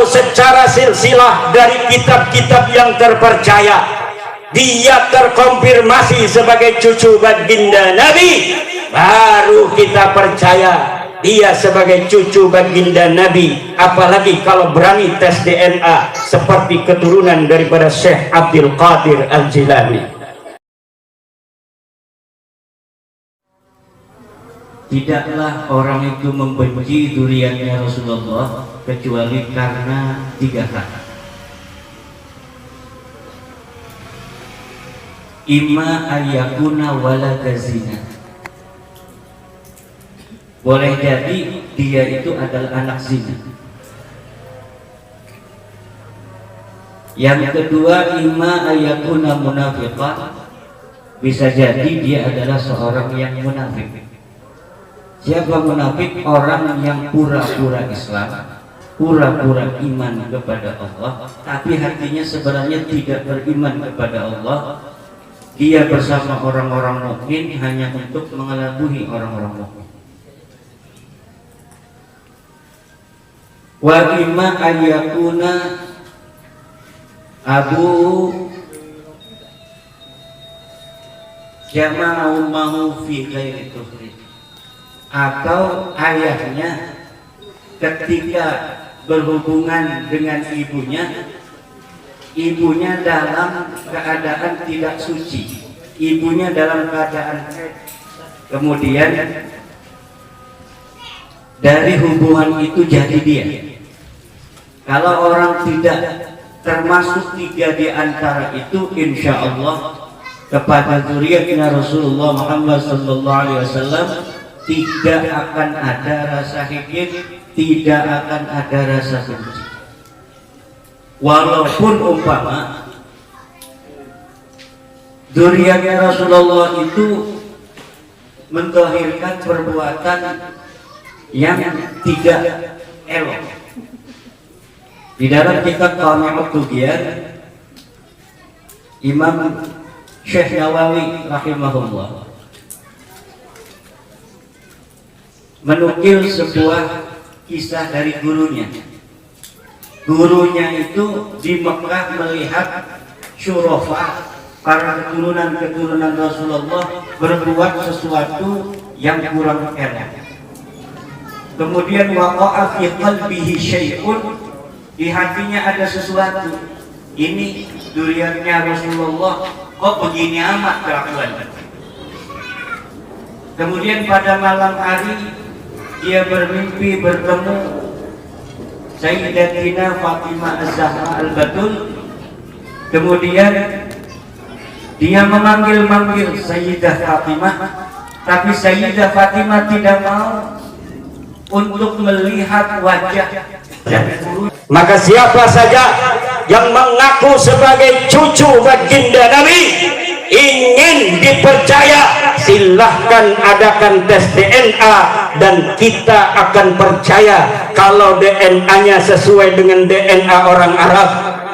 kalau secara silsilah dari kitab-kitab yang terpercaya dia terkonfirmasi sebagai cucu baginda Nabi, baru kita percaya dia sebagai cucu baginda Nabi. Apalagi kalau berani tes DNA seperti keturunan daripada Syekh Abdul Qadir Al-Jilani. Tidaklah orang itu membenci dzurriyyatnya Rasulullah kecuali karena 3 hal. Imma ayyakuna walada zina. Boleh jadi dia itu adalah anak zina. Yang kedua, imma ayyakuna munafiqan. Bisa jadi dia adalah seorang yang munafik. Siapa munafik? Orang yang pura-pura Islam, pura-pura iman kepada Allah, tapi hatinya sebenarnya tidak beriman kepada Allah. Dia bersama orang-orang mukmin hanya untuk mengelabui orang-orang mukmin. Wa imma ayyakuna abu jama'u mahu fi ghairi kufri, atau ayahnya ketika berhubungan dengan ibunya dalam keadaan tidak suci, ibunya dalam keadaan kemudian dari hubungan itu jadi dia. Kalau orang tidak termasuk 3 di antara itu, insya Allah kepada dzurriyyatnya Rasulullah Muhammad SAW tidak akan ada rasa hikid, tidak akan ada rasa benci. Walaupun umpama dzurriyyatnya Rasulullah itu menzahirkan perbuatan yang tidak elok. Di dalam kitab Qami'ut Tughyan, Imam Syekh Nawawi rahimahullah menukil sebuah kisah dari gurunya. Gurunya itu di Mekah melihat syurafa, para keturunan Rasulullah berbuat sesuatu yang kurang elok. Kemudian waqa'a fi qalbihi syai'un, di hatinya ada sesuatu. Ini dzurriyyatnya Rasulullah kok begini amat kelakuan. Kemudian pada malam hari dia bermimpi bertemu Sayyidatina Fatimah Az-Zahra Al-Batul. Kemudian dia memanggil-manggil Sayyidah Fatimah, tapi Sayyidah Fatimah tidak mau untuk melihat wajah. Maka siapa saja yang mengaku sebagai cucu baginda Nabi ingin dipercaya, silahkan adakan tes DNA dan kita akan percaya kalau DNA-nya sesuai dengan DNA orang Arab,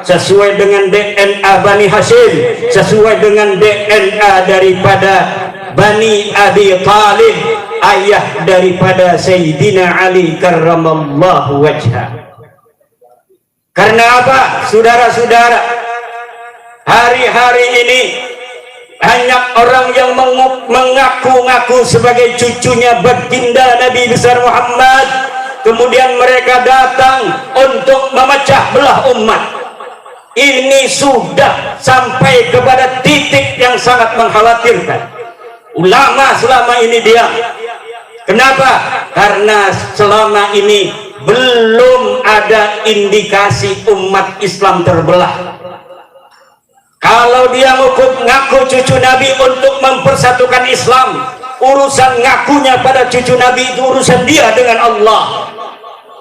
sesuai dengan DNA Bani Hashim, sesuai dengan DNA daripada Bani Abi Thalib, ayah daripada Sayyidina Ali karramallahu wajhah. Karena apa, saudara-saudara? Hari-hari ini banyak orang yang mengaku-ngaku sebagai cucunya baginda Nabi besar Muhammad, kemudian mereka datang untuk memecah belah umat. Ini sudah sampai kepada titik yang sangat mengkhawatirkan. Ulama selama ini diam. Kenapa? Karena selama ini belum ada indikasi umat Islam terbelah. Kalau dia ngaku cucu Nabi untuk mempersatukan Islam, urusan ngakunya pada cucu Nabi itu urusan dia dengan Allah.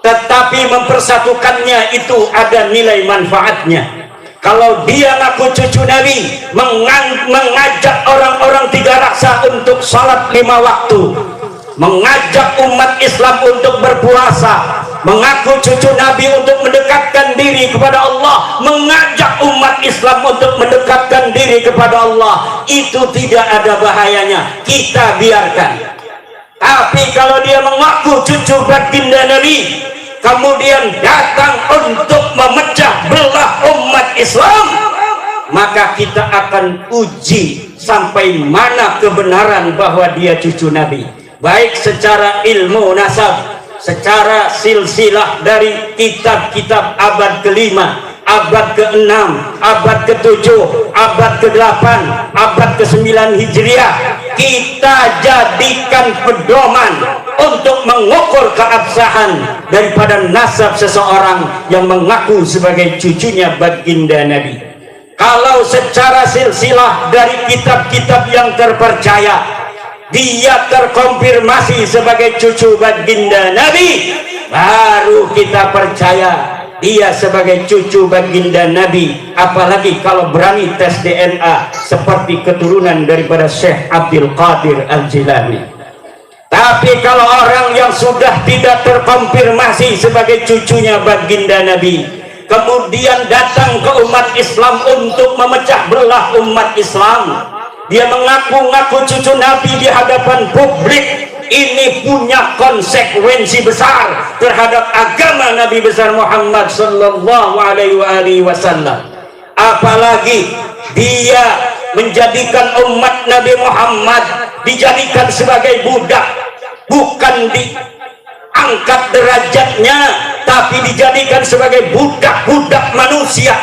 Tetapi mempersatukannya itu ada nilai manfaatnya. Kalau dia ngaku cucu Nabi, mengajak orang-orang 3 raksa untuk salat 5 waktu, mengajak umat Islam untuk berpuasa, mengaku cucu Nabi untuk mendekatkan diri kepada Allah, mengajak umat Islam untuk mendekatkan diri kepada Allah, itu tidak ada bahayanya, kita biarkan. Tapi kalau dia mengaku cucu baginda Nabi, kemudian datang untuk memecah belah umat Islam, maka kita akan uji sampai mana kebenaran bahwa dia cucu Nabi, baik secara ilmu nasab, secara silsilah dari kitab-kitab abad ke-5, abad ke-6, abad ke-7, abad ke-8, abad ke-9 Hijriah. Kita jadikan pedoman untuk mengukur keabsahan daripada nasab seseorang yang mengaku sebagai cucunya baginda Nabi. Kalau secara silsilah dari kitab-kitab yang terpercaya dia terkonfirmasi sebagai cucu baginda Nabi, baru kita percaya dia sebagai cucu baginda Nabi. Apalagi kalau berani tes DNA seperti keturunan daripada Syekh Abdul Qadir Al-Jilani. Tapi kalau orang yang sudah tidak terkonfirmasi sebagai cucunya baginda Nabi, kemudian datang ke umat Islam untuk memecah belah umat Islam, dia mengaku-ngaku cucu Nabi di hadapan publik, ini punya konsekuensi besar terhadap agama Nabi besar Muhammad sallallahu alaihi wasallam. Apalagi dia menjadikan umat Nabi Muhammad dijadikan sebagai budak, bukan diangkat derajatnya, tapi dijadikan sebagai budak-budak manusia,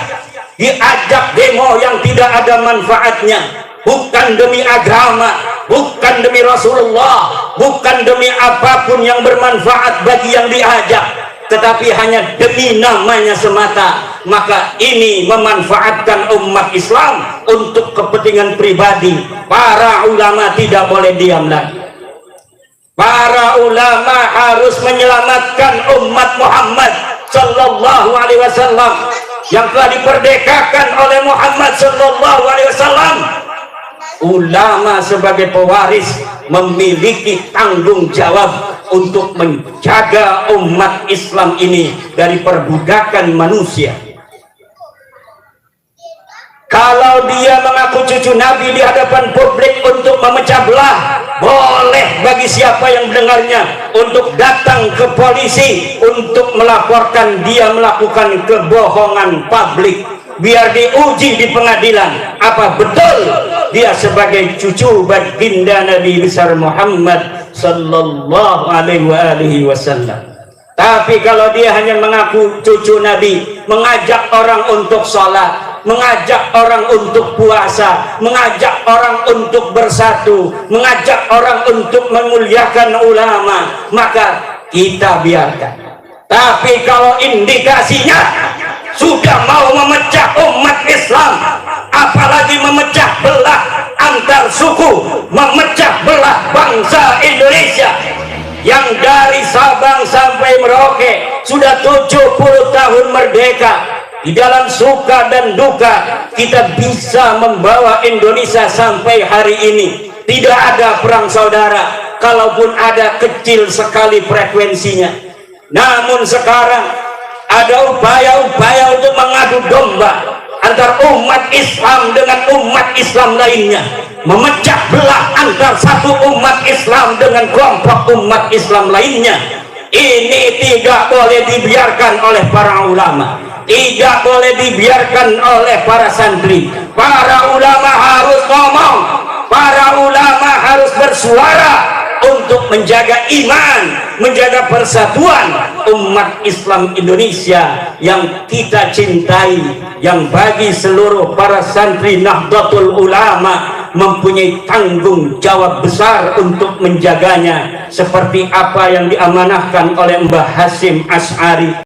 diajak demo yang tidak ada manfaatnya, bukan demi agama, bukan demi Rasulullah, bukan demi apapun yang bermanfaat bagi yang diajak, tetapi hanya demi namanya semata. Maka ini memanfaatkan umat Islam untuk kepentingan pribadi. Para ulama tidak boleh diam lagi. Para ulama harus menyelamatkan umat Muhammad sallallahu alaihi wasallam yang telah diperdekakan oleh Muhammad sallallahu alaihi wasallam. Ulama sebagai pewaris memiliki tanggung jawab untuk menjaga umat Islam ini dari perbudakan manusia. Kalau dia mengaku cucu Nabi di hadapan publik untuk memecah belah, boleh bagi siapa yang mendengarnya untuk datang ke polisi untuk melaporkan dia melakukan kebohongan publik, biar diuji di pengadilan apa betul dia sebagai cucu baginda Nabi besar Muhammad sallallahu alaihi wasallam. Tapi kalau dia hanya mengaku cucu Nabi, mengajak orang untuk sholat, mengajak orang untuk puasa, mengajak orang untuk bersatu, mengajak orang untuk memuliakan ulama, maka kita biarkan. Tapi kalau indikasinya sudah mau memecah umat Islam, apalagi memecah belah antar suku, memecah belah bangsa Indonesia yang dari Sabang sampai Merauke sudah 70 tahun merdeka. Di dalam suka dan duka kita bisa membawa Indonesia sampai hari ini. Tidak ada perang saudara, kalaupun ada kecil sekali frekuensinya. Namun sekarang ada upaya-upaya untuk mengadu domba antar umat Islam dengan umat Islam lainnya, memecah belah antar satu umat Islam dengan kelompok umat Islam lainnya. Ini tidak boleh dibiarkan oleh para ulama, tidak boleh dibiarkan oleh para santri. Para ulama harus ngomong, para ulama harus bersuara untuk menjaga iman, menjaga persatuan umat Islam Indonesia yang kita cintai, yang bagi seluruh para santri Nahdlatul Ulama mempunyai tanggung jawab besar untuk menjaganya, seperti apa yang diamanahkan oleh Mbah Hasyim Asy'ari.